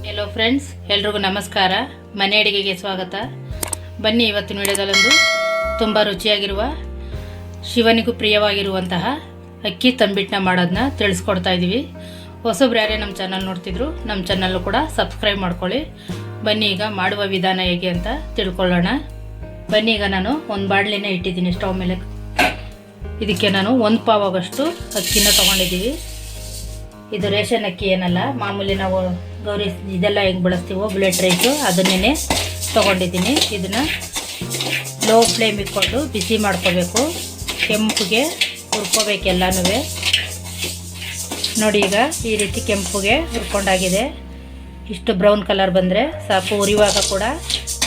Hello friends, ಎಲ್ರಿಗೂ ನಮಸ್ಕಾರ. ಮನೆ ಅಡಿಗೆಗೆ ಸ್ವಾಗತ. ಬನ್ನಿ, ಇವತ್ತಿನ ವಿಡಿಯೋದಲ್ಲೊಂದು ತುಂಬ ರುಚಿಯಾಗಿರುವ, ಶಿವನಿಗೂ ಪ್ರಿಯವಾಗಿರುವಂತಹ ಅಕ್ಕಿ ತಂಬಿಟ್ಟನ್ನ ಮಾಡೋದನ್ನ ತಿಳಿಸ್ಕೊಡ್ತಾ ಇದ್ದೀವಿ. ಹೊಸಬ್ರು ಯಾರೇ ನಮ್ಮ ಚಾನಲ್ ನೋಡ್ತಿದ್ರು, ನಮ್ಮ ಚಾನಲ್ಲು ಕೂಡ ಸಬ್ಸ್ಕ್ರೈಬ್ ಮಾಡ್ಕೊಳ್ಳಿ. ಬನ್ನಿ, ಈಗ ಮಾಡುವ ವಿಧಾನ ಹೇಗೆ ಅಂತ ತಿಳ್ಕೊಳ್ಳೋಣ. ಬನ್ನಿ, ಈಗ ನಾನು ಒಂದು ಬಾಣಲೆನ ಇಟ್ಟಿದ್ದೀನಿ ಸ್ಟವ್ ಮೇಲೆ. ಇದಕ್ಕೆ ನಾನು 1 ಪಾವ್ ಆಗೋಷ್ಟು ಅಕ್ಕಿನ ತೊಗೊಂಡಿದ್ದೀವಿ. ಇದು ರೇಷನ್ ಅಕ್ಕಿ ಏನಲ್ಲ, ಮಾಮೂಲಿ ನಾವು ಗೌರಿ ಇದೆಲ್ಲ ಹೆಂಗೆ ಬಳಸ್ತೀವೋ ಬುಲೆಟ್ ರೈಸು, ಅದನ್ನೇ ತೊಗೊಂಡಿದ್ದೀನಿ. ಇದನ್ನು ಲೋ ಫ್ಲೇಮ್ ಇಟ್ಕೊಂಡು ಬಿಸಿ ಮಾಡ್ಕೋಬೇಕು. ಕೆಂಪುಗೆ ಹುರ್ಕೋಬೇಕೆಲ್ಲನೂ. ನೋಡಿ, ಈಗ ಈ ರೀತಿ ಕೆಂಪುಗೆ ಹುರ್ಕೊಂಡಾಗಿದೆ. ಇಷ್ಟು ಬ್ರೌನ್ ಕಲರ್ ಬಂದರೆ ಸಾಕು. ಉರಿಯುವಾಗ ಕೂಡ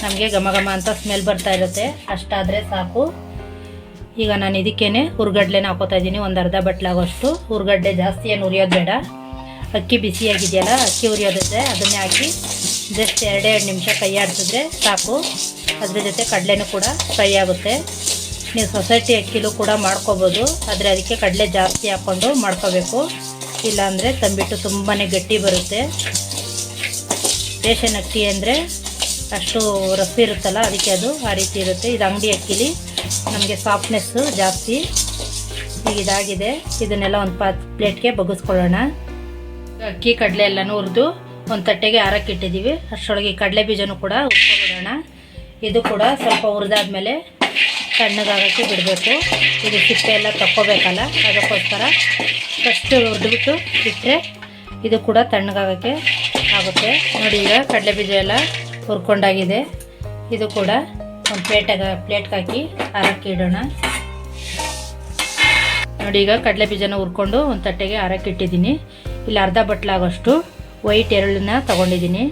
ನಮಗೆ ಘಮ ಘಮ ಅಂತ ಸ್ಮೆಲ್ ಬರ್ತಾ ಇರುತ್ತೆ, ಅಷ್ಟಾದರೆ ಸಾಕು. ಈಗ ನಾನು ಇದಕ್ಕೇನೆ ಹುರ್ಗಡ್ಲೆನ ಹಾಕೋತಾ ಇದ್ದೀನಿ, ಒಂದು ಅರ್ಧ ಬಟ್ಲಾಗೋಷ್ಟು. ಹುರ್ಗಡ್ಲೆ ಜಾಸ್ತಿ ಏನು ಉರಿಯೋದು ಬೇಡ. ಅಕ್ಕಿ ಬಿಸಿಯಾಗಿದೆಯಲ್ಲ, ಅಕ್ಕಿ ಉರಿಯೋದಿದ್ರೆ ಅದನ್ನೇ ಹಾಕಿ ಜಸ್ಟ್ 2 ನಿಮಿಷ ಕೈ ಆಡಿಸಿದ್ರೆ ಸಾಕು. ಅದ್ರ ಜೊತೆ ಕಡಲೆನೂ ಕೂಡ ಫ್ರೈ ಆಗುತ್ತೆ. ನೀವು ಸೊಸೈಟಿ ಅಕ್ಕಿಲೂ ಕೂಡ ಮಾಡ್ಕೋಬೋದು, ಆದರೆ ಅದಕ್ಕೆ ಕಡಲೆ ಜಾಸ್ತಿ ಹಾಕ್ಕೊಂಡು ಮಾಡ್ಕೋಬೇಕು. ಇಲ್ಲಾಂದರೆ ತಂಬಿಟ್ಟು ತುಂಬಾ ಗಟ್ಟಿ ಬರುತ್ತೆ. ರೇಷನ್ ಅಕ್ಕಿ ಅಂದರೆ ಅಷ್ಟು ರಫ್ ಇರುತ್ತಲ್ಲ, ಅದಕ್ಕೆ ಅದು ಆ ರೀತಿ ಇರುತ್ತೆ. ಇದು ಅಂಗಡಿ ಅಕ್ಕಿಲಿ ನಮಗೆ ಸಾಫ್ಟ್ನೆಸ್ಸು ಜಾಸ್ತಿ. ಈಗ ಇದಾಗಿದೆ, ಇದನ್ನೆಲ್ಲ ಒಂದು ಪ್ಲೇಟ್ಗೆ ಬಗ್ಗಿಸ್ಕೊಳ್ಳೋಣ. ಅಕ್ಕಿ ಕಡಲೆ ಎಲ್ಲನೂ ಹುರಿದು ಒಂದು ತಟ್ಟೆಗೆ ಆರಕ್ಕೆ ಇಟ್ಟಿದ್ದೀವಿ. ಅಷ್ಟರೊಳಗೆ ಕಡಲೆ ಬೀಜನೂ ಕೂಡ ಹುರ್ಕೊಬಿಡೋಣ. ಇದು ಕೂಡ ಸ್ವಲ್ಪ ಹುರಿದಾದ್ಮೇಲೆ ತಣ್ಣಗಾಗೋಕ್ಕೆ ಬಿಡಬೇಕು. ಇದು ಸಿಪ್ಪೆ ಎಲ್ಲ ತಕ್ಕೋಬೇಕಲ್ಲ, ಅದಕ್ಕೋಸ್ಕರ ಫಸ್ಟ್ ಹುರಿದ್ಬಿಟ್ಟು ಬಿಟ್ಟರೆ ಇದು ಕೂಡ ತಣ್ಣಗಾಗೋಕ್ಕೆ ಆಗುತ್ತೆ. ನೋಡಿ, ಈಗ ಕಡಲೆ ಬೀಜ ಎಲ್ಲ ಹುರ್ಕೊಂಡಾಗಿದೆ. ಇದು ಕೂಡ ಒಂದು ಪ್ಲೇಟ್ಗೆ ಹಾಕಿ ಆರಕ್ಕೆ ಇಡೋಣ. ನೋಡಿ, ಈಗ ಕಡಲೆ ಬೀಜನ ಹುರ್ಕೊಂಡು ಒಂದು ತಟ್ಟೆಗೆ ಆರಕ್ಕೆ ಇಟ್ಟಿದ್ದೀನಿ. ಇಲ್ಲಿ ಅರ್ಧ ಬಟ್ಲಾಗೋಷ್ಟು ವೈಟ್ ಎಳ್ಳನ್ನ ತೊಗೊಂಡಿದ್ದೀನಿ.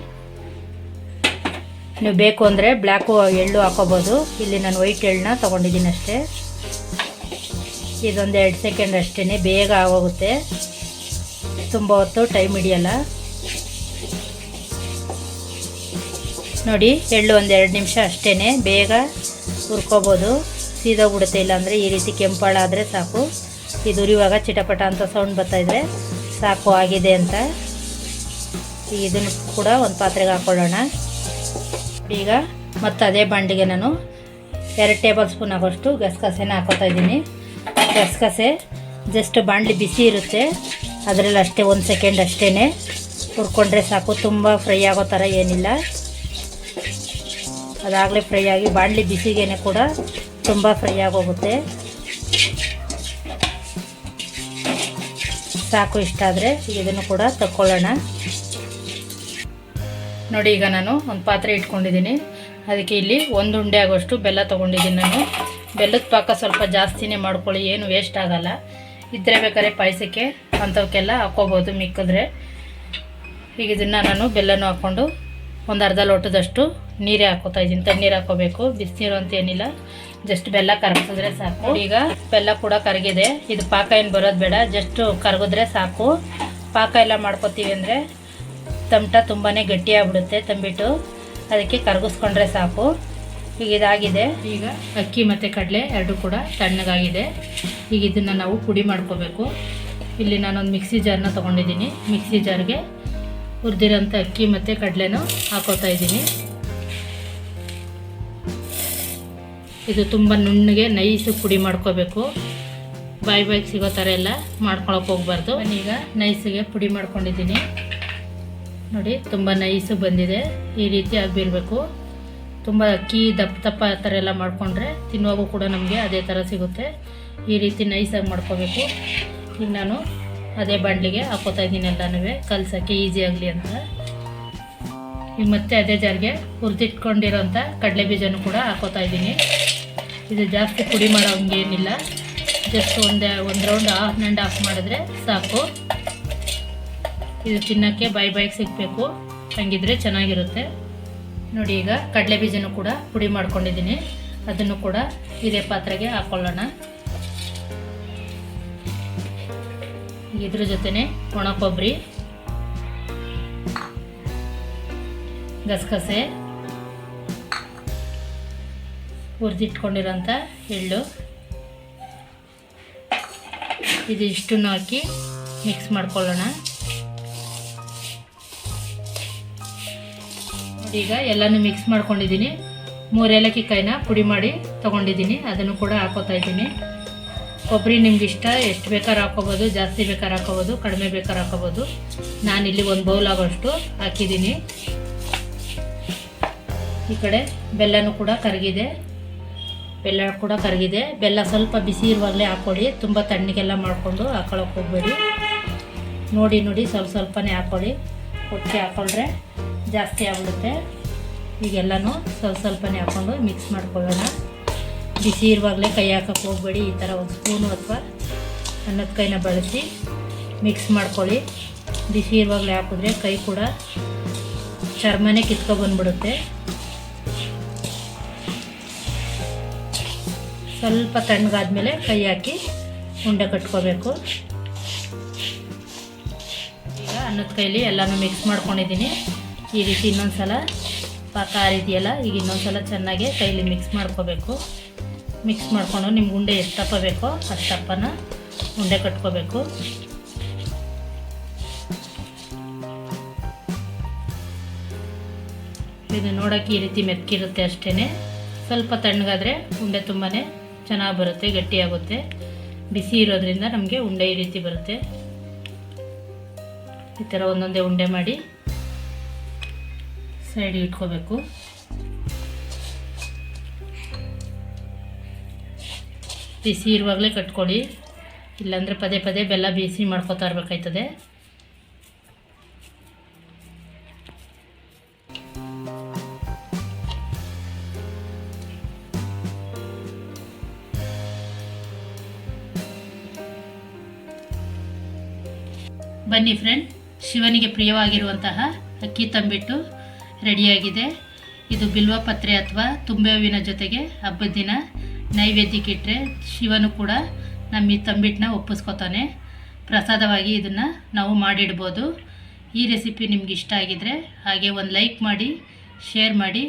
ನೀವು ಬೇಕು ಅಂದರೆ ಬ್ಲ್ಯಾಕು ಎಳ್ಳು ಹಾಕೋಬೋದು. ಇಲ್ಲಿ ನಾನು ವೈಟ್ ಎಳ್ಳನ್ನ ತೊಗೊಂಡಿದ್ದೀನಿ ಅಷ್ಟೇ. ಇದೊಂದು 2 ಸೆಕೆಂಡ್ ಅಷ್ಟೇ, ಬೇಗ ಆಗೋಗುತ್ತೆ, ತುಂಬ ಹೊತ್ತು ಟೈಮ್ ಹಿಡಿಯಲ್ಲ. ನೋಡಿ, ಎಳ್ಳು ಒಂದು 2 ನಿಮಿಷ ಅಷ್ಟೇ, ಬೇಗ ಹುರ್ಕೋಬೋದು, ಸೀದೋಗ್ಬಿಡುತ್ತೆ. ಇಲ್ಲಾಂದರೆ ಈ ರೀತಿ ಕೆಂಪಾಳಾದರೆ ಸಾಕು. ಇದು ಉರಿಯುವಾಗ ಚಿಟಪಟ ಅಂತ ಸೌಂಡ್ ಬರ್ತಾಯಿದ್ರೆ ಸಾಕು, ಆಗಿದೆ ಅಂತ. ಇದನ್ನು ಕೂಡ ಒಂದು ಪಾತ್ರೆಗೆ ಹಾಕ್ಕೊಳ್ಳೋಣ. ಈಗ ಮತ್ತು ಅದೇ ಬಾಂಡಿಗೆ ನಾನು 2 ಟೇಬಲ್ ಸ್ಪೂನ್ ಆಗೋಷ್ಟು ಗಸಗಸೆನ ಹಾಕೋತಾ ಇದ್ದೀನಿ. ಗಸಗಸೆ ಜಸ್ಟ್ ಬಾಣಲಿ ಬಿಸಿ ಇರುತ್ತೆ, ಅದರಲ್ಲಿ ಅಷ್ಟೇ 1 ಸೆಕೆಂಡ್ ಅಷ್ಟೇ ಹುರ್ಕೊಂಡ್ರೆ ಸಾಕು. ತುಂಬ ಫ್ರೈ ಆಗೋ ಥರ ಏನಿಲ್ಲ, ಅದಾಗಲೇ ಫ್ರೈ ಆಗಿ ಬಾಣಲಿ ಬಿಸಿಗೇನೆ ಕೂಡ ತುಂಬ ಫ್ರೈ ಆಗೋಗುತ್ತೆ. ಸಾಕು, ಇಷ್ಟ ಆದರೆ ಇದನ್ನು ಕೂಡ ತಕ್ಕೊಳ್ಳೋಣ. ನೋಡಿ, ಈಗ ನಾನು ಒಂದು ಪಾತ್ರೆ ಇಟ್ಕೊಂಡಿದ್ದೀನಿ. ಅದಕ್ಕೆ ಇಲ್ಲಿ 1 ಉಂಡೆ ಆಗೋಷ್ಟು ಬೆಲ್ಲ ತೊಗೊಂಡಿದ್ದೀನಿ ನಾನು. ಬೆಲ್ಲದ ಪಾಕ ಸ್ವಲ್ಪ ಜಾಸ್ತಿನೇ ಮಾಡ್ಕೊಳ್ಳಿ, ಏನು ವೇಸ್ಟ್ ಆಗೋಲ್ಲ. ಇದ್ದರೆ ಬೇಕಾದ್ರೆ ಪಾಯಸಕ್ಕೆ ಅಂಥವಕ್ಕೆಲ್ಲ ಹಾಕ್ಕೋಬೋದು ಮಿಕ್ಕಿದ್ರೆ. ಈಗ ಇದನ್ನು ನಾನು ಬೆಲ್ಲನೂ ಹಾಕ್ಕೊಂಡು ಒಂದು ಅರ್ಧ ಲೋಟದಷ್ಟು ನೀರೇ ಹಾಕೋತಾ ಇದ್ದೀನಿ. ತಣ್ಣೀರು ಹಾಕೋಬೇಕು, ಬಿಸಿನೀರು ಅಂತ ಏನಿಲ್ಲ, ಜಸ್ಟ್ ಬೆಲ್ಲ ಕರಗಿಸಿದ್ರೆ ಸಾಕು. ಈಗ ಬೆಲ್ಲ ಕೂಡ ಕರಗಿದೆ. ಇದು ಪಾಕ ಏನು ಬರೋದು ಬೇಡ, ಜಸ್ಟ್ ಕರಗಿದ್ರೆ ಸಾಕು. ಪಾಕ ಎಲ್ಲ ಮಾಡ್ಕೋತೀವಿ ಅಂದರೆ ತಮಟ ತುಂಬಾ ಗಟ್ಟಿಯಾಗ್ಬಿಡುತ್ತೆ ತಂಬಿಟ್ಟು, ಅದಕ್ಕೆ ಕರಗಿಸ್ಕೊಂಡ್ರೆ ಸಾಕು. ಈಗ ಇದಾಗಿದೆ. ಈಗ ಅಕ್ಕಿ ಮತ್ತು ಕಡಲೆ ಎರಡೂ ಕೂಡ ತಣ್ಣಗಾಗಿದೆ. ಈಗ ಇದನ್ನು ನಾವು ಪುಡಿ ಮಾಡ್ಕೋಬೇಕು. ಇಲ್ಲಿ ನಾನೊಂದು ಮಿಕ್ಸಿ ಜಾರ್ನ ತೊಗೊಂಡಿದ್ದೀನಿ. ಮಿಕ್ಸಿ ಜಾರ್ಗೆ ಹುರಿದಿರೋಂಥ ಅಕ್ಕಿ ಮತ್ತು ಕಡಲೆನೂ ಹಾಕೋತಾ ಇದ್ದೀನಿ. ಇದು ತುಂಬ ನುಣ್ಣಗೆ ನೈಸು ಪುಡಿ ಮಾಡ್ಕೋಬೇಕು. ಬಾಯಿಗೆ ಸಿಗೋ ಥರ ಎಲ್ಲ ಮಾಡ್ಕೊಳಕ್ಕೆ ಹೋಗ್ಬಾರ್ದು. ಈಗ ನೈಸಿಗೆ ಪುಡಿ ಮಾಡ್ಕೊಂಡಿದ್ದೀನಿ. ನೋಡಿ, ತುಂಬ ನೈಸು ಬಂದಿದೆ. ಈ ರೀತಿ ಆಗಿರಬೇಕು. ತುಂಬ ಅಕ್ಕಿ ದಪ್ಪ ಆ ಥರ ಎಲ್ಲ ಮಾಡಿಕೊಂಡ್ರೆ ತಿನ್ನುವಾಗೂ ಕೂಡ ನಮಗೆ ಅದೇ ಥರ ಸಿಗುತ್ತೆ. ಈ ರೀತಿ ನೈಸಾಗಿ ಮಾಡ್ಕೋಬೇಕು. ಈಗ ನಾನು ಅದೇ ಬಾಣಲಿಗೆ ಹಾಕೋತಾ ಇದ್ದೀನಿ ಎಲ್ಲನೂ, ಕಲಸೋಕ್ಕೆ ಈಸಿ ಆಗಲಿ ಅಂತ. ಈಗ ಮತ್ತೆ ಅದೇ ಜಾರಿಗೆ ಹುರಿದಿಟ್ಕೊಂಡಿರೋಂಥ ಕಡಲೆ ಬೀಜನೂ ಕೂಡ ಹಾಕೋತಾ ಇದ್ದೀನಿ. ಇದು ಜಾಸ್ತಿ ಪುಡಿ ಮಾಡೋ ಹಂಗೇನಿಲ್ಲ, ಜಸ್ಟ್ ಒಂದು ರೌಂಡ್ ಆಫ್ ಮಾಡಿದ್ರೆ ಸಾಕು. ಇದು ತಿನ್ನೋಕ್ಕೆ ಬಾಯಿಗೆ ಸಿಗಬೇಕು, ಹಂಗಿದ್ರೆ ಚೆನ್ನಾಗಿರುತ್ತೆ. ನೋಡಿ, ಈಗ ಕಡಲೆ ಬೀಜನೂ ಕೂಡ ಪುಡಿ ಮಾಡ್ಕೊಂಡಿದ್ದೀನಿ. ಅದನ್ನು ಕೂಡ ಇದೇ ಪಾತ್ರೆಗೆ ಹಾಕ್ಕೊಳ್ಳೋಣ. ಇದ್ರ ಜೊತೆನೆ ಒಣ ಕೊಬ್ಬರಿ, ಗಸಗಸೆ, ಹುರಿದಿಟ್ಕೊಂಡಿರೋಂಥ ಎಳ್ಳು, ಇದಿಷ್ಟನ್ನು ಹಾಕಿ ಮಿಕ್ಸ್ ಮಾಡ್ಕೊಳ್ಳೋಣ. ಈಗ ಎಲ್ಲನೂ ಮಿಕ್ಸ್ ಮಾಡ್ಕೊಂಡಿದ್ದೀನಿ. 3 ಏಲಕ್ಕಿ ಕಾಯಿನ ಪುಡಿ ಮಾಡಿ ತೊಗೊಂಡಿದ್ದೀನಿ, ಅದನ್ನು ಕೂಡ ಹಾಕೋತಾ ಇದ್ದೀನಿ. ಕೊಬ್ಬರಿ ನಿಮ್ಗೆ ಇಷ್ಟ ಎಷ್ಟು ಬೇಕಾದ್ರೆ ಹಾಕೋಬೋದು, ಜಾಸ್ತಿ ಬೇಕಾದ್ರೆ ಹಾಕೋಬೋದು, ಕಡಿಮೆ ಬೇಕಾದ್ರೆ ಹಾಕೋಬೋದು. ನಾನಿಲ್ಲಿ 1 ಬೌಲ್ ಆಗೋಷ್ಟು ಹಾಕಿದ್ದೀನಿ. ಈ ಕಡೆ ಬೆಲ್ಲನೂ ಕೂಡ ಕರಗಿದೆ, ಬೆಲ್ಲ ಸ್ವಲ್ಪ ಬಿಸಿ ಇರುವಾಗಲೇ ಹಾಕ್ಕೊಳ್ಳಿ. ತುಂಬ ತಣ್ಣಗೆಲ್ಲ ಮಾಡಿಕೊಂಡು ಹಾಕೊಳ್ಳೋಕೆ ಹೋಗಬೇಡಿ. ನೋಡಿ ಸ್ವಲ್ಪನೇ ಹಾಕ್ಕೊಳ್ಳಿ. ಒಟ್ಟಿಗೆ ಹಾಕ್ಕೊಂಡ್ರೆ ಜಾಸ್ತಿ ಆಗ್ಬಿಡುತ್ತೆ. ಈಗೆಲ್ಲನೂ ಸ್ವಲ್ಪನೇ ಹಾಕ್ಕೊಂಡು ಮಿಕ್ಸ್ ಮಾಡ್ಕೊಳ್ಳೋಣ. ಬಿಸಿ ಇರುವಾಗಲೇ ಕೈ ಹಾಕೋಕ್ಕೆ ಹೋಗಬೇಡಿ. ಈ ಥರ ಒಂದು ಸ್ಪೂನು ಅಥವಾ ಅನ್ನದ ಕೈನ ಬಳಸಿ ಮಿಕ್ಸ್ ಮಾಡ್ಕೊಳ್ಳಿ. ಬಿಸಿ ಇರುವಾಗಲೇ ಹಾಕಿದ್ರೆ ಕೈ ಕೂಡ ಚರ್ಮನೇ ಕಿತ್ಕೊಬಂದ್ಬಿಡುತ್ತೆ. ಸ್ವಲ್ಪ ತಣ್ಣಗಾದ್ಮೇಲೆ ಕೈ ಹಾಕಿ ಉಂಡೆ ಕಟ್ಕೋಬೇಕು. ಈಗ ಅನ್ನದ ಕೈಲಿ ಎಲ್ಲನೂ ಮಿಕ್ಸ್ ಮಾಡ್ಕೊಂಡಿದ್ದೀನಿ. ಈ ರೀತಿ ಇನ್ನೊಂದು ಸಲ ಪಾಕ ಆರಿದೆಯಲ್ಲ, ಈಗ ಇನ್ನೊಂದು ಸಲ ಚೆನ್ನಾಗಿ ಕೈಲಿ ಮಿಕ್ಸ್ ಮಾಡ್ಕೋಬೇಕು. ಮಿಕ್ಸ್ ಮಾಡಿಕೊಂಡು ನಿಮ್ಗೆ ಉಂಡೆ ಎಷ್ಟು ದಪ್ಪ ಬೇಕೋ ಅಷ್ಟು ದಪ್ಪನ ಉಂಡೆ ಕಟ್ಕೋಬೇಕು. ಇದು ನೋಡೋಕ್ಕೆ ಈ ರೀತಿ ಮೆತ್ತಗಿರುತ್ತೆ ಅಷ್ಟೇ. ಸ್ವಲ್ಪ ತಣ್ಣಗಾದರೆ ಉಂಡೆ ತುಂಬಾ ಚೆನ್ನಾಗಿ ಬರುತ್ತೆ, ಗಟ್ಟಿಯಾಗುತ್ತೆ. ಬಿಸಿ ಇರೋದ್ರಿಂದ ನಮಗೆ ಉಂಡೆ ಈ ರೀತಿ ಬರುತ್ತೆ. ಈ ಥರ ಒಂದೊಂದೇ ಉಂಡೆ ಮಾಡಿ ಸೈಡಿಗೆ ಇಟ್ಕೋಬೇಕು. ಬಿಸಿ ಇರುವಾಗಲೇ ಕಟ್ಕೊಳ್ಳಿ, ಇಲ್ಲಾಂದರೆ ಪದೇ ಬೆಲ್ಲ ಬಿಸಿ ಮಾಡ್ಕೊತಾ ಇರಬೇಕಾಯ್ತದೆ. ಬನ್ನಿ ಫ್ರೆಂಡ್, ಶಿವನಿಗೆ ಪ್ರಿಯವಾಗಿರುವಂತಹ ಅಕ್ಕಿ ತಂಬಿಟ್ಟು ರೆಡಿಯಾಗಿದೆ. ಇದು ಬಿಲ್ವ ಪತ್ರೆ ಅಥವಾ ತುಂಬೆ ಹೂವಿನ ಜೊತೆಗೆ ಹಬ್ಬದ ದಿನ ನೈವೇದ್ಯಕ್ಕೆ ಇಟ್ಟರೆ ಶಿವನು ಕೂಡ ನಮ್ಮ ಈ ತಂಬಿಟ್ಟನ್ನ ಒಪ್ಪಿಸ್ಕೊತಾನೆ. ಪ್ರಸಾದವಾಗಿ ಇದನ್ನು ನಾವು ಮಾಡಿಡ್ಬೋದು. ಈ ರೆಸಿಪಿ ನಿಮ್ಗೆ ಇಷ್ಟ ಆಗಿದರೆ ಹಾಗೆ ಒಂದು ಲೈಕ್ ಮಾಡಿ, ಶೇರ್ ಮಾಡಿ.